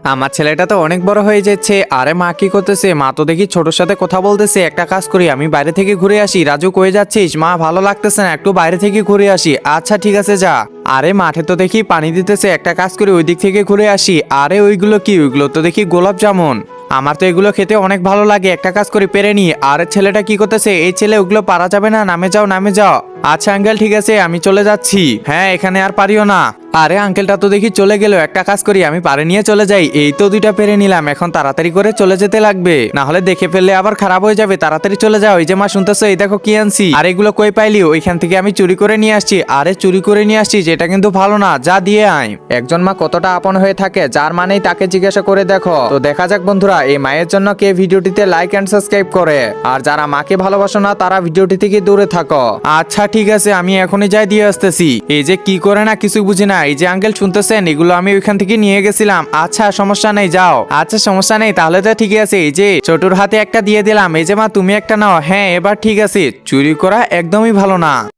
আমার ছেলেটা তো অনেক বড় হয়ে যাচ্ছে। আরে মা কি করতেছে? মা তো দেখি ছোটর সাথে কথা বলতেছে। একটা কাজ করি, আমি বাইরে থেকে ঘুরে আসি। রাজু কই যাচ্ছিস? মা ভালো লাগতেছে না, একটু বাইরে থেকে ঘুরে আসি। আচ্ছা ঠিক আছে যা। আরে মাঠে তো দেখি পানি দিতেছে, একটা কাজ করি ওই দিক থেকে ঘুরে আসি। আরে ওইগুলো কি? ওইগুলো তো দেখি গোলাপ জামুন। আমার তো এগুলো খেতে অনেক ভালো লাগে, একটা কাজ করি পেরে নি। আর ছেলেটা কি করতেছে? এই ছেলে, ওগুলো পারা যাবে না, নামে যাও নামে যাও। আচ্ছা আঙ্কেল ঠিক আছে, আমি চলে যাচ্ছি। হ্যাঁ এখানে আর পারিও না। আরে আঙ্কেলটা তো দেখি চলে গেল, একটা কাজ করি আমি পারে নিয়ে চলে যাই। এই তো দুইটা পেরে নিলাম, এখন তাড়াতাড়ি করে চলে যেতে লাগবে, না হলে দেখে ফেললে আবার খারাপ হয়ে যাবে। তাড়াতাড়ি চলে যাও। এই যে মা শুনতেছো, এই দেখো কি আনছি। আর এগুলো কই পাইলি? ওইখান থেকে আমি চুরি করে নিয়ে আসছি। আরে চুরি করে নিয়ে আসছি, যেটা কিন্তু ভালো না, যা দিয়ে আয়। একজন মা কতটা আপন হয়ে থাকে, যার মানেই তাকে জিজ্ঞাসা করে দেখো। তো দেখা যাক বন্ধুরা, এই মায়ের জন্য কে ভিডিওটিতে লাইক এন্ড সাবস্ক্রাইব করে। আর যারা মাকে ভালোবাসো না, তারা ভিডিওটি থেকে দূরে থাকো। আচ্ছা ঠিক আছে, আমি এখনই যাই দিয়ে আসতেছি। এই যে কি করে না কিছু বুঝি না। এই যে আঙ্কেল শুনতেছেন, এগুলো আমি ওইখান থেকে নিয়ে গেছিলাম। আচ্ছা সমস্যা নেই, যাও। আচ্ছা সমস্যা নেই, তাহলে তো ঠিকই আছে। এই যে ছোটুর হাতে একটা দিয়ে দিলাম। এই যে মা তুমি একটা নাও। হ্যাঁ এবার ঠিক আছে, চুরি করা একদমই ভালো না।